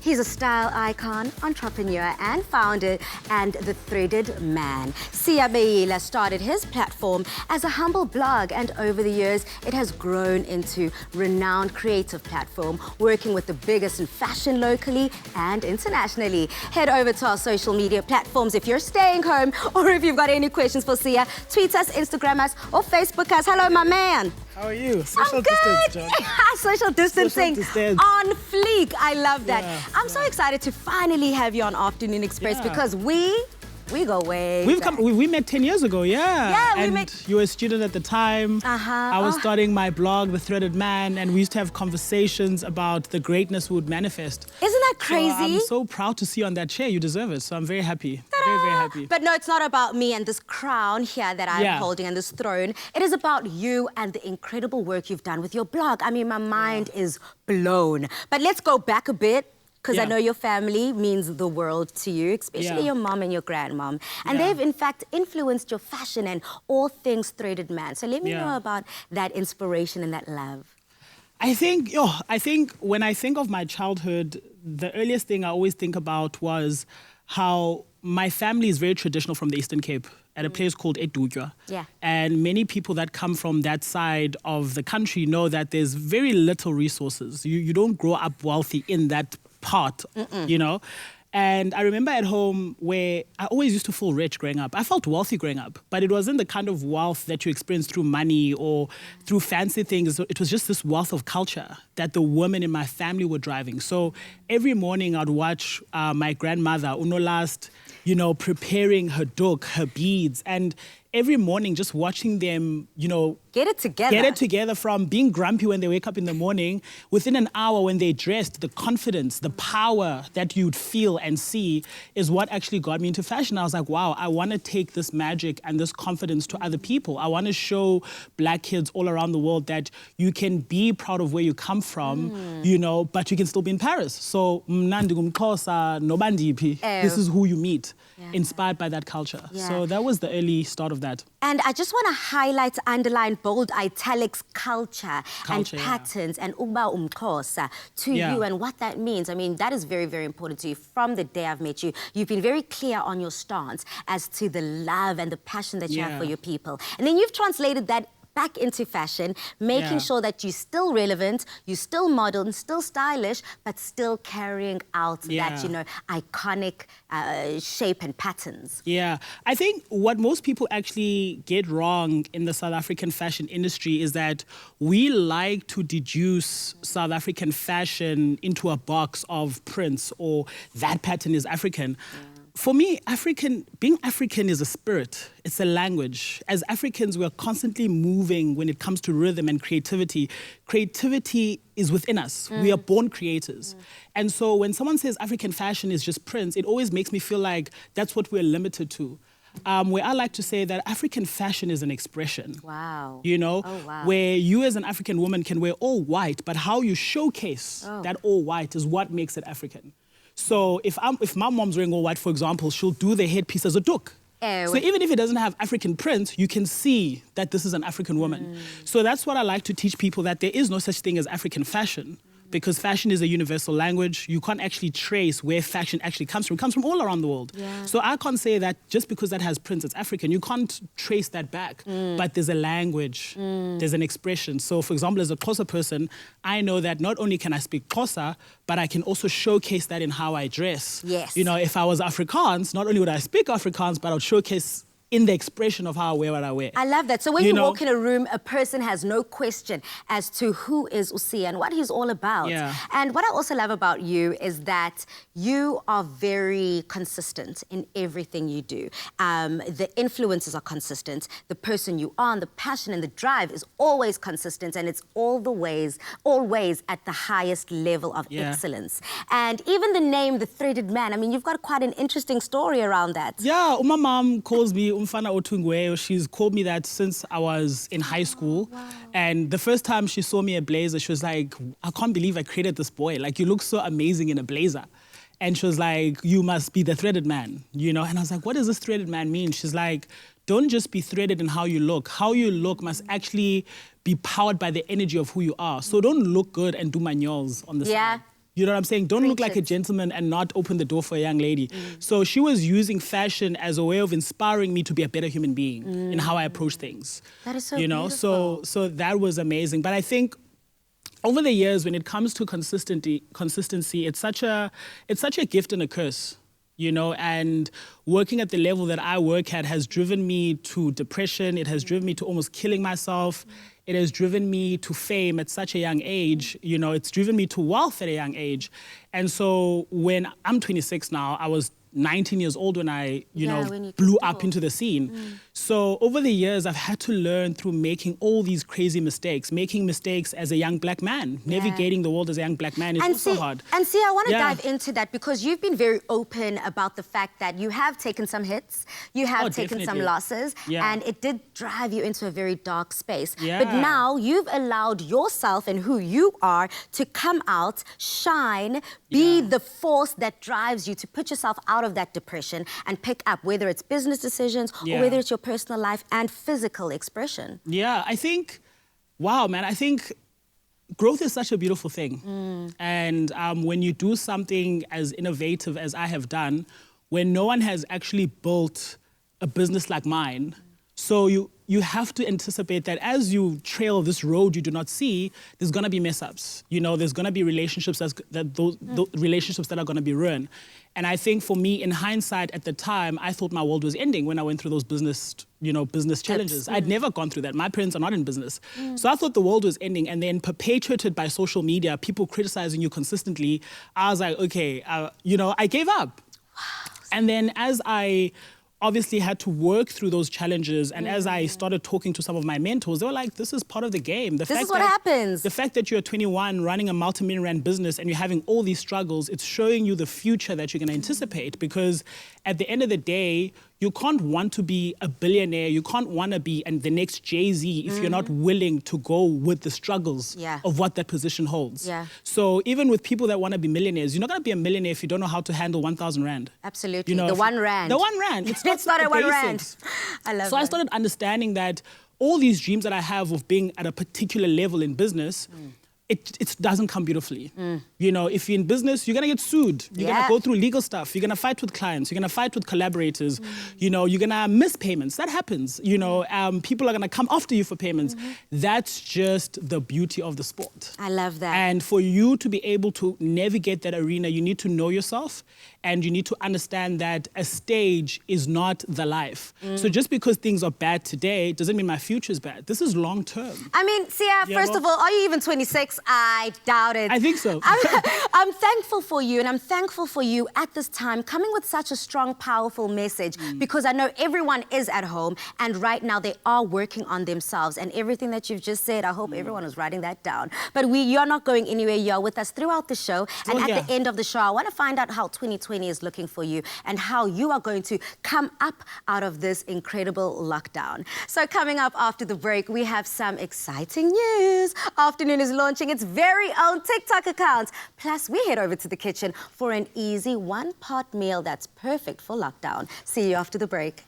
He's a style icon, entrepreneur and founder, and the threaded man. Beyile started his platform as a humble blog, and over the years, it has grown into a renowned creative platform, working with the biggest in fashion locally and internationally. Head over to our social media platforms if you're staying home, or if you've got any questions for Sia, tweet us, Instagram us, or Facebook us. Hello, my man. How are you? I'm good. Social distancing on fleek. I love that. Yeah, I'm so excited to finally have you on Afternoon Express because we go way back. We met 10 years ago, Yeah, we met. You were a student at the time. I was starting my blog, The Threaded Man, and we used to have conversations about the greatness we would manifest. Isn't that crazy? So I'm so proud to see you on that chair. You deserve it. So I'm very happy. Very, very happy. But no, it's not about me and this crown here that I'm holding and this throne. It is about you and the incredible work you've done with your blog. I mean, my mind is blown. But let's go back a bit, because I know your family means the world to you, especially your mom and your grandmom. And they've, in fact, influenced your fashion and all things threaded man. So let me know about that inspiration and that love. I think when I think of my childhood, the earliest thing I always think about was how my family is very traditional from the Eastern Cape, at a place called Edutywa. And many people that come from that side of the country know that there's very little resources. You don't grow up wealthy in that part, you know? And I remember at home where I always used to feel rich growing up. I felt wealthy growing up, but it wasn't the kind of wealth that you experience through money or through fancy things. It was just this wealth of culture that the women in my family were driving. So every morning I'd watch my grandmother, Unolast, you know, preparing her duk, her beads, and every morning just watching them, you know, get it together from being grumpy when they wake up in the morning. Within an hour when they dressed, the confidence, the power that you'd feel and see is what actually got me into fashion. I was like, wow, I want to take this magic and this confidence to other people. I want to show black kids all around the world that you can be proud of where you come from, you know, but you can still be in Paris. So, this is who you meet, inspired by that culture. So that was the early start of that. And I just want to highlight, underline, bold italics culture and patterns and uba umxhosa to you and what that means. I mean, that is very, very important to you. From the day I've met you, you've been very clear on your stance as to the love and the passion that you have for your people. And then you've translated that back into fashion, making sure that you're still relevant, you're still modern, still stylish, but still carrying out that, you know, iconic shape and patterns. Yeah, I think what most people actually get wrong in the South African fashion industry is that we like to deduce South African fashion into a box of prints or that pattern is African. For me, being African is a spirit. It's a language. As Africans, we are constantly moving when it comes to rhythm and creativity. Creativity is within us. We are born creators. And so when someone says African fashion is just prints, it always makes me feel like that's what we're limited to. Where I like to say that African fashion is an expression. Wow. You know, where you as an African woman can wear all white, but how you showcase that all white is what makes it African. So if my mom's wearing all white, for example, she'll do the headpiece as a duk. So even if it doesn't have African print, you can see that this is an African woman. So that's what I like to teach people, that there is no such thing as African fashion. Because fashion is a universal language. You can't actually trace where fashion actually comes from. It comes from all around the world. So I can't say that just because that has prints, it's African. You can't trace that back. But there's a language, there's an expression. So for example, as a Xhosa person, I know that not only can I speak Xhosa, but I can also showcase that in how I dress. You know, if I was Afrikaans, not only would I speak Afrikaans, but I would showcase in the expression of how I wear what I wear. I love that. So when you walk in a room, a person has no question as to who is Usia and what he's all about. And what I also love about you is that you are very consistent in everything you do. The influences are consistent. The person you are, and the passion and the drive is always consistent, and it's always at the highest level of excellence. And even the name, The Threaded Man, I mean, you've got quite an interesting story around that. Yeah, my mom calls me Umfana Otungwe. She's called me that since I was in high school. And the first time she saw me a blazer, she was like, I can't believe I created this boy. Like, you look so amazing in a blazer. And she was like, you must be the threaded man, you know? And I was like, what does this threaded man mean? She's like, don't just be threaded in how you look. How you look must actually be powered by the energy of who you are. So don't look good and do manuals on the side. You know what I'm saying? Don't look like a gentleman and not open the door for a young lady. So she was using fashion as a way of inspiring me to be a better human being in how I approach things. That is so beautiful. So that was amazing. But I think over the years, when it comes to consistency, it's such a gift and a curse. And working at the level that I work at has driven me to depression. It has driven me to almost killing myself. It has driven me to fame at such a young age. It's driven me to wealth at a young age. And so when I'm 26 now, I was 19 years old when I, blew up into the scene. So over the years, I've had to learn through making all these crazy mistakes, making mistakes as a young black man, navigating the world as a young black man is also hard. And see, I want to dive into that because you've been very open about the fact that you have taken some hits, you have taken some losses, and it did drive you into a very dark space. But now you've allowed yourself and who you are to come out, shine, be the force that drives you to put yourself out of that depression and pick up, whether it's business decisions or whether it's your personal life and physical expression. Yeah, I think, wow, man, I think growth is such a beautiful thing. And when you do something as innovative as I have done, when no one has actually built a business like mine, so you have to anticipate that as you trail this road you do not see, there's going to be mess-ups. There's going to be relationships those relationships that are going to be ruined. And I think for me, in hindsight, at the time, I thought my world was ending when I went through those business challenges. I'd never gone through that. My parents are not in business. So I thought the world was ending. And then perpetuated by social media, people criticizing you consistently, I was like, okay, I gave up. Wow. And then as I obviously had to work through those challenges. And as I started talking to some of my mentors, they were like, this is part of the game. This is what happens. The fact that you're 21 running a multi-million rand business and you're having all these struggles, it's showing you the future that you're going to anticipate. Because at the end of the day, you can't want to be a billionaire. You can't want to be the next Jay-Z if you're not willing to go with the struggles of what that position holds. So even with people that want to be millionaires, you're not going to be a millionaire if you don't know how to handle 1,000 rand. Absolutely. The 1 rand. The 1 rand. It's not a 1 rand. I love So I started understanding that all these dreams that I have of being at a particular level in business, it doesn't come beautifully. If you're in business, you're going to get sued. You're going to go through legal stuff. You're going to fight with clients. You're going to fight with collaborators. You're going to miss payments. That happens. People are going to come after you for payments. That's just the beauty of the sport. I love that. And for you to be able to navigate that arena, you need to know yourself and you need to understand that a stage is not the life. So just because things are bad today doesn't mean my future is bad. This is long term. I mean, Sia, first of all, are you even 26? I doubt it. I think so. I'm thankful for you, and I'm thankful for you at this time coming with such a strong, powerful message because I know everyone is at home and right now they are working on themselves, and everything that you've just said, I hope everyone is writing that down. But you're not going anywhere. You're with us throughout the show, and at the end of the show, I want to find out how 2020 is looking for you and how you are going to come up out of this incredible lockdown. So coming up after the break, we have some exciting news. Afternoon is launching its very own TikTok account. Plus, we head over to the kitchen for an easy one-pot meal that's perfect for lockdown. See you after the break.